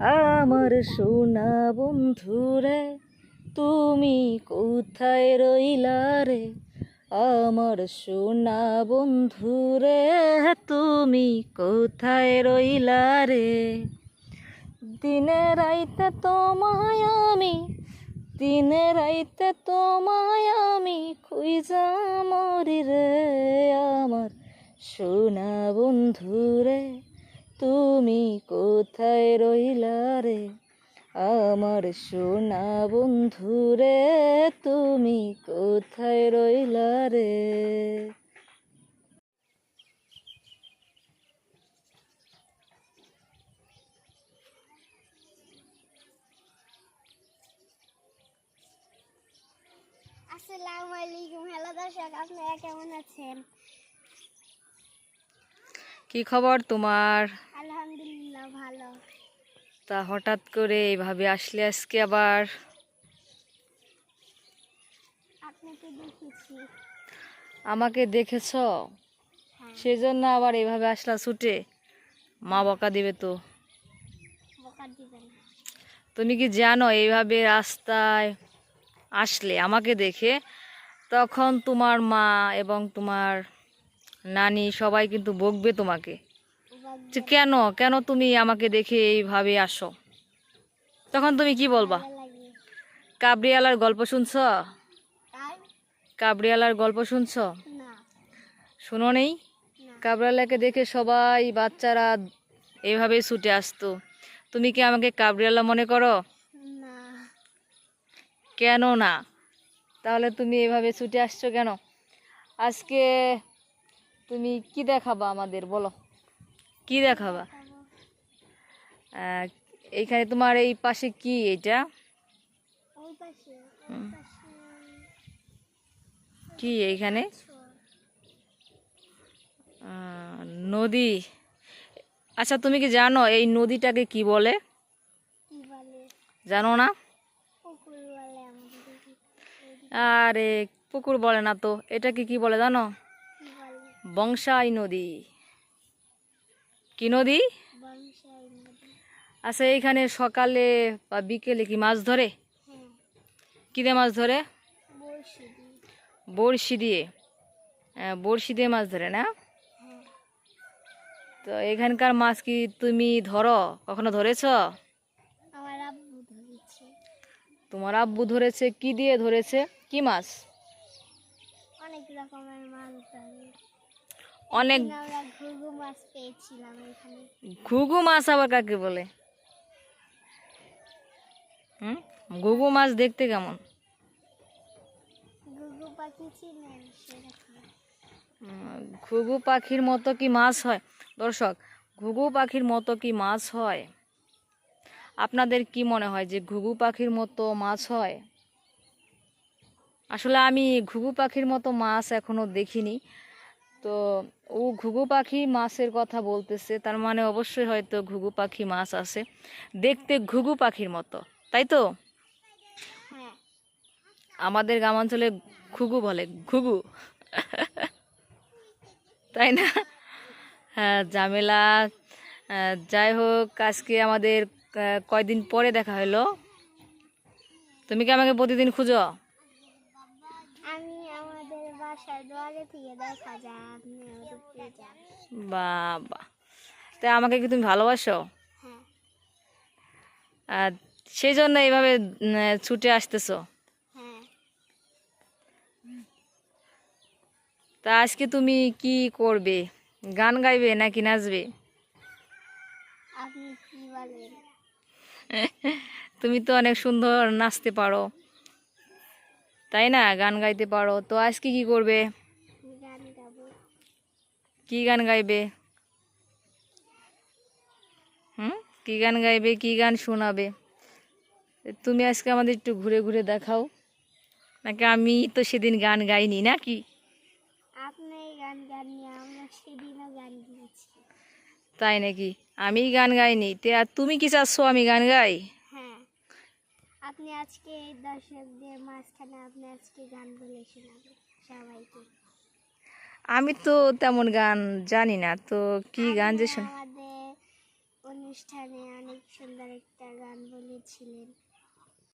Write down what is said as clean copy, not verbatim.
আমার সোনা বন্ধুরে তুমি কোথায় রইলা রে, আমার সোনা বন্ধুরে তুমি কোথায় রইলা রে। দিনে রাইতে তোমায় আমি, দিনে রাইতে তোমায় আমি খুঁজা মরি রে, আমার সোনা বন্ধুরে তুমি কোথায় রইলা রে, আমার সোনা বন্ধুরে তুমি কোথায় রইলা রে। আসসালামু আলাইকুম। হ্যালো দর্শক, আপনারা কেমন আছেন? কি খবর তোমার? আলহামদুলিল্লাহ ভালো। তা হঠাৎ করে এইভাবে আসলে আজকে আবার? আপনাকে দেখেছি। আমাকে দেখেছ, হ্যাঁ। সেজন্য আবার এইভাবে আসলা ছুটে? মা বকা দিবে তো। বকা দিবেন? তুমি কি জানো এইভাবে রাস্তায় আসলে আমাকে দেখে তখন তোমার মা এবং তোমার নানি সবাই কিন্তু বকবে তোমাকে, যে কেন কেন তুমি আমাকে দেখে এইভাবে আসো। তখন তুমি কি বলবা? কাবরিয়ালার গল্প শুনছ? কাবরিয়ালার গল্প শুনছ? শুনো নেই? কাবরিয়ালাকে দেখে সবাই বাচ্চারা এইভাবে ছুটে আসতো। তুমি কি আমাকে কাবরিয়ালা মনে করো? কেন না? তাহলে তুমি এইভাবে ছুটে আসছো কেন? আজকে তুমি কি দেখাবা আমাদের, বলো কি দেখাবা? এইখানে তোমার এই পাশে কি এটা? কি এইখানে? নদী। আচ্ছা, তুমি কি জানো এই নদীটাকে কি বলে? জানো না? আরে পুকুর বলে না তো, এটাকে কি বলে জানো? বংশাই নদী। কি নদী? আচ্ছা, এইখানে সকালে বা বিকেলে কি মাছ ধরে? কি দিয়ে মাছ ধরে? বড়শি দিয়ে। বড়শি দিয়ে মাছ ধরে না? তো এখানকার মাছ কি তুমি ধরো? কখনো ধরেছ? তোমার আব্বু ধরেছে। কি দিয়ে ধরেছে? কি মাছ? অনেক রকমের মাছ ধরে। অনেক। আমরা ঘুঘু মাছ পেয়েছিলাম এখানে। ঘুঘু মাছ আবার কাকে বলে? ঘুঘু মাছ দেখতে কেমন? ঘুঘু পাখি চিনেন সেরকম। ঘুঘু পাখির মতো কি মাছ হয়? দর্শক, ঘুঘু পাখির মতো কি মাছ হয়? আপনাদের কি মনে হয় যে ঘুঘু পাখির মতো মাছ হয়? আসলে আমি ঘুঘু পাখির মতো মাছ এখনো দেখিনি। তো ও ঘুঘু পাখি মাছের কথা বলতেছে, তার মানে অবশ্যই হয়তো ঘুঘু পাখি মাছ আছে দেখতে ঘুঘু পাখির মতো, তাই তো? আমাদের গ্রামাঞ্চলে ঘুঘু বলে, ঘুঘু। তাই না? হ্যাঁ, ঝামেলা। যাই হোক, আজকে আমাদের কয়দিন পরে দেখা হলো। তুমি কি আমাকে প্রতিদিন খুঁজো? আমি আমাদের বাসার দুয়ারে থেকে দেখা যায়, আপনি ওদিকে যান। বাবা, তাই আমাকে কি তুমি ভালোবাসো? আর সেই জন্য এইভাবে ছুটে আসতেছো? তা আজকে তুমি কি করবে? গান গাইবে নাকি নাচবে? আপনি কি বলেন? তুমি তো অনেক সুন্দর নাচতে পারো, তাই না? গান গাইতে পারো। তো আজকে কি করবে? গান গাবো। কি গান গাইবে? কি গান গাইবে? কি গান শোনাবে? তুমি আজকে আমাদের একটু ঘুরে ঘুরে দেখাও, নাকি আমি তো সেদিন গান গাইনি নাকি? আপনি গান গাননি, আমরা সেদিনও গান গিয়েছি। তাই নাকি? আমি গান গাইনি তে আর তুমি কি চাচ্ছ আমি গান গাই? হ্যাঁ, আপনি আজকে দর্শকদের মাঝখানে আপনি আজকে গান বলে শোনাবেন সবাইকে। আমি তো তেমন গান জানি না, তো কি গান যে আমাদের অনুষ্ঠানে অনেক সুন্দর একটা গান বলেছিলেন